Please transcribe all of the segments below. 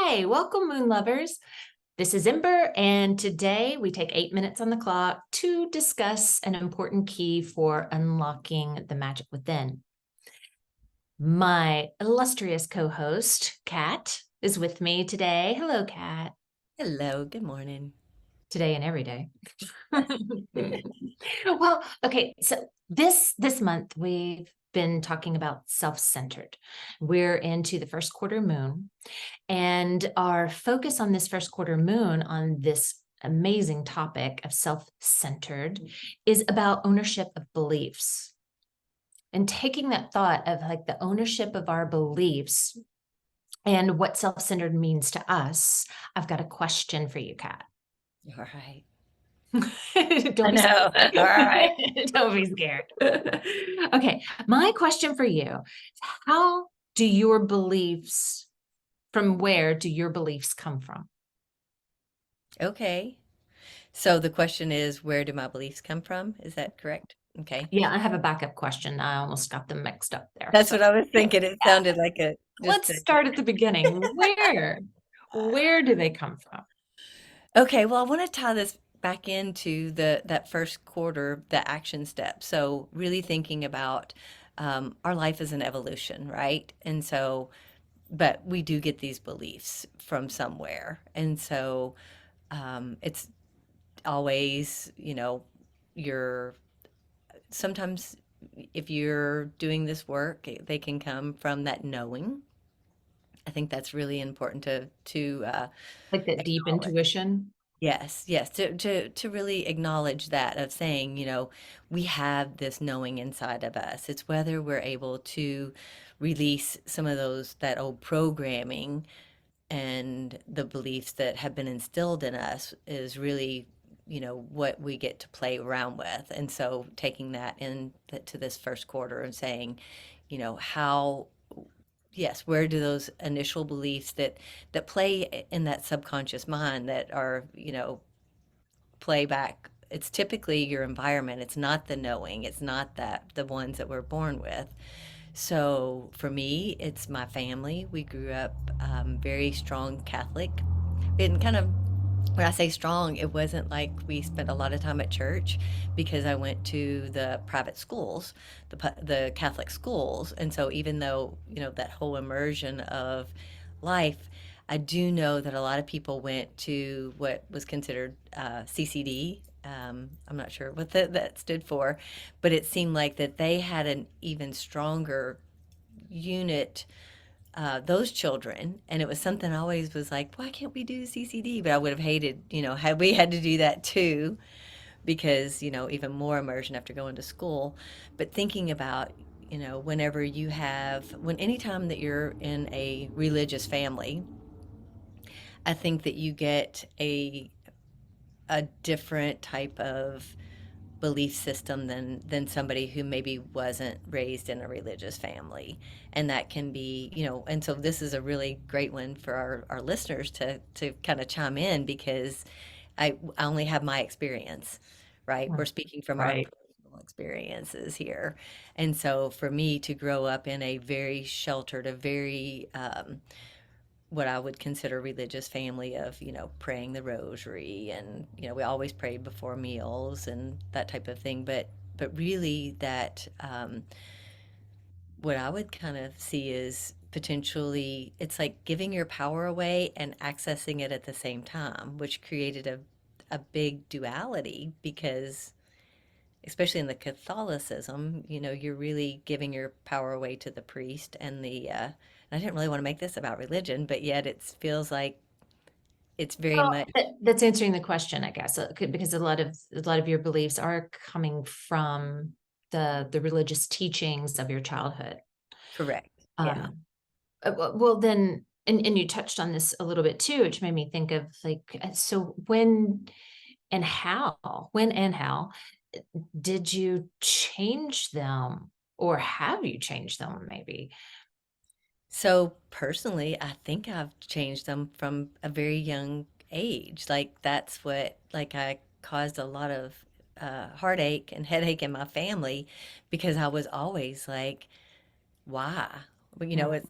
Hi, welcome, moon lovers. This is Imber, and today we take 8 minutes on the clock to discuss an important key for unlocking the magic within. My illustrious co-host, Kat, is with me today. Hello, Kat. Hello, good morning. Today and every day. Well, okay, so this month we've been talking about self-centered. We're into the first quarter moon. And our focus on this first quarter moon on this amazing topic of self-centered is about ownership of beliefs and taking that thought of like the ownership of our beliefs and what self-centered means to us. I've got a question for you, Kat. All right. Don't I be know. scared. All right. Don't be scared. Okay, my question for you is how do your beliefs, from where do your beliefs come from? Okay. So the question is, where do my beliefs come from? Is that correct? Okay. Yeah, I have a backup question. I almost got them mixed up there. That's So what I was thinking. It yeah, sounded like a just let's a start at the beginning. Where do they come from? Okay, well, I want to tie this back into the that first quarter, the action step. So really thinking about our life as an evolution, right? And so, but we do get these beliefs from somewhere. And so it's always, you're sometimes if you're doing this work, they can come from that knowing. I think that's really important to Like that deep acknowledge. intuition? Yes, yes, to really acknowledge that of saying, we have this knowing inside of us. It's whether we're able to release some of those that old programming and the beliefs that have been instilled in us is really what we get to play around with. And so taking that to this first quarter and saying how, yes, where do those initial beliefs that play in that subconscious mind that are play back. It's typically your environment. It's not the knowing. It's not that the ones that we're born with. So for me, it's my family. We grew up very strong Catholic. And kind of, when I say strong, it wasn't like we spent a lot of time at church because I went to the private schools, the Catholic schools. And so even though, that whole immersion of life, I do know that a lot of people went to what was considered CCD. I'm not sure what that stood for, but it seemed like that they had an even stronger unit, those children, and it was something I always was like, why can't we do CCD? But I would have hated, had we had to do that too, because even more immersion after going to school. But thinking about, whenever when anytime that you're in a religious family, I think that you get a different type of belief system than somebody who maybe wasn't raised in a religious family. And that can be, and so this is a really great one for our listeners to kind of chime in, because I only have my experience, right? We're speaking from our Right. personal experiences here. And so for me to grow up in a very sheltered, a very what I would consider religious family of, praying the rosary, and, we always prayed before meals and that type of thing. But really that, what I would kind of see is potentially it's like giving your power away and accessing it at the same time, which created a big duality, because especially in the Catholicism, you're really giving your power away to the priest and and I didn't really want to make this about religion, but yet it feels like it's very Well, much that's answering the question, I guess, because a lot of your beliefs are coming from the religious teachings of your childhood. correct. Yeah. Um, well, then, and you touched on this a little bit too, which made me think of like, so when and how did you change them, or have you changed them maybe? So personally, I think I've changed them from a very young age. Like that's what, like I caused a lot of heartache and headache in my family, because I was always like, why? Well, Mm. it's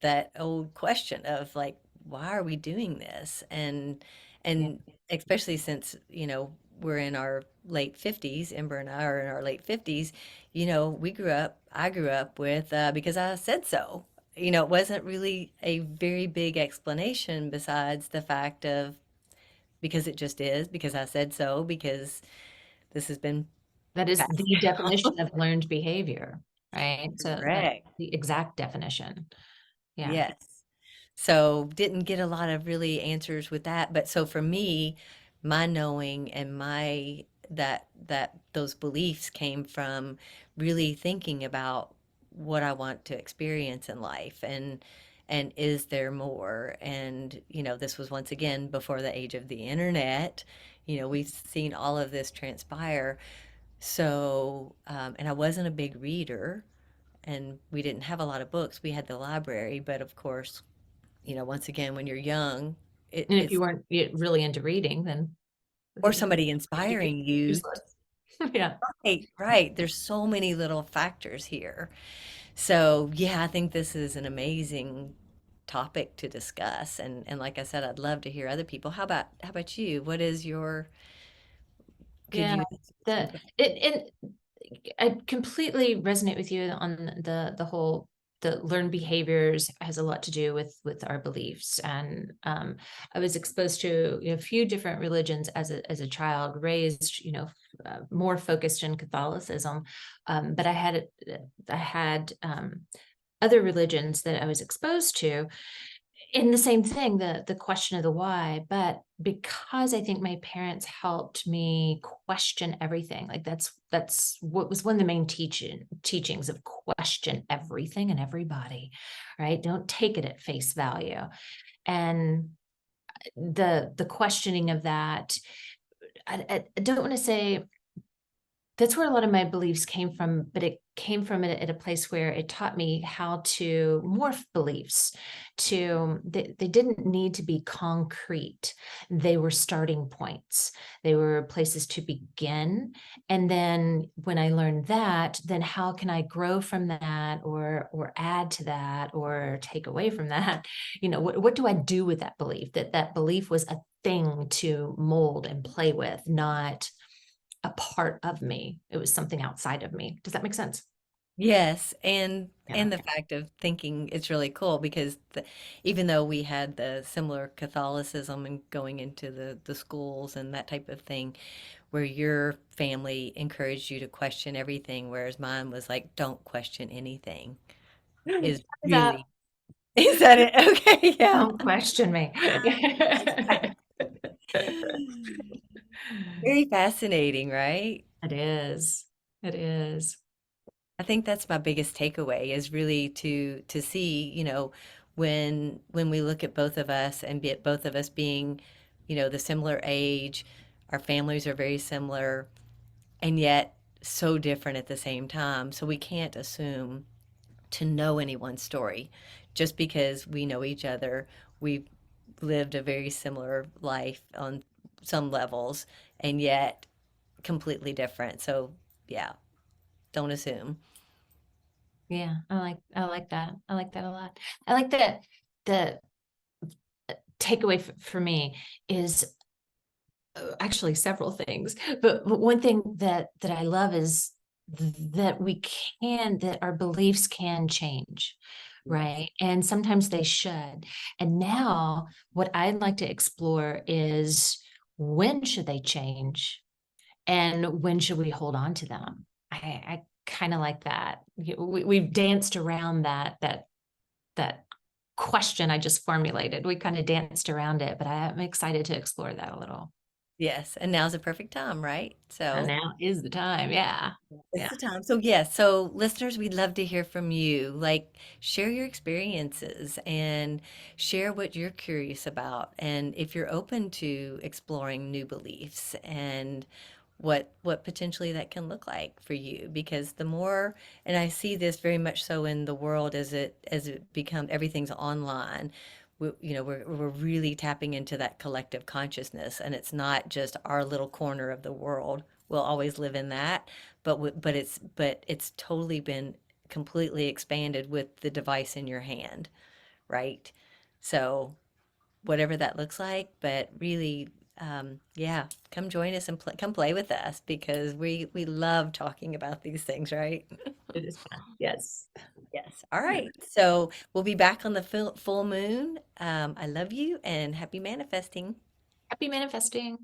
that old question of like, why are we doing this? Yeah. And especially since, we're in our late 50s, Ember and I are in our late 50s, I grew up with, because I said so. It wasn't really a very big explanation besides the fact of because it just is, because I said so, because this has been That is passed the down. definition of learned behavior, right? So that's Correct. the exact definition. Yeah. Yes. So didn't get a lot of really answers with that. But so for me, my knowing and my that those beliefs came from really thinking about what I want to experience in life and is there more? And this was once again before the age of the internet. We've seen all of this transpire. So, and I wasn't a big reader, and we didn't have a lot of books. We had the library, but of course, once again, when you're young, And if you it's weren't really into reading, then or the somebody education inspiring is you. useless. Yeah. Right, right. There's so many little factors here. So, yeah, I think this is an amazing topic to discuss. And like I said, I'd love to hear other people. How about you? What is your could Yeah. you some The it I completely resonate with you on the whole the learned behaviors has a lot to do with our beliefs. And I was exposed to a few different religions as a child, raised more focused in Catholicism, but I had other religions that I was exposed to in the same thing, the question of the why. But because I think my parents helped me question everything, like that's what was one of the main teachings of question everything and everybody, right? Don't take it at face value. And the questioning of that, I don't want to say that's where a lot of my beliefs came from, but it came from it at a place where it taught me how to morph beliefs to they didn't need to be concrete. They were starting points. They were places to begin. And then when I learned that, then how can I grow from that or add to that or take away from that? What do I do with that belief? That belief was a thing to mold and play with, not a part of me. It was something outside of me. Does that make sense? Yes, and Yeah. and the fact of thinking it's really cool because even though we had the similar Catholicism and going into the schools and that type of thing, where your family encouraged you to question everything, whereas mine was like, don't question anything, is Is that really, is that it? Okay, yeah. don't question me. Very fascinating, right? It is. It is. I think that's my biggest takeaway is really to see, when we look at both of us and be both of us being, the similar age, our families are very similar and yet so different at the same time. So we can't assume to know anyone's story just because we know each other. We've lived a very similar life on some levels and yet completely different. So, yeah, don't assume. Yeah, I like that. I like that a lot. I like that the takeaway for me is actually several things, but one thing that I love is that that our beliefs can change, Yes. right? And sometimes they should. And now what I'd like to explore is, when should they change and when should we hold on to them? I kind of like that. We've danced around that question I just formulated. We kind of danced around it, but I'm excited to explore that a little. Yes, and now's the perfect time, right? And So now is the time. Yeah. it's Yeah. the time. So yes, so listeners, we'd love to hear from you. Like share your experiences and share what you're curious about and if you're open to exploring new beliefs and what potentially that can look like for you because the more and I see this very much so in the world as it become everything's online. We're really tapping into that collective consciousness and it's not just our little corner of the world. We'll always live in that, but it's totally been completely expanded with the device in your hand, right? So whatever that looks like. But really, yeah, come join us and come play with us because we love talking about these things, right? It is fun. Yes. Yes. All right. So we'll be back on the full moon. I love you and happy manifesting. Happy manifesting.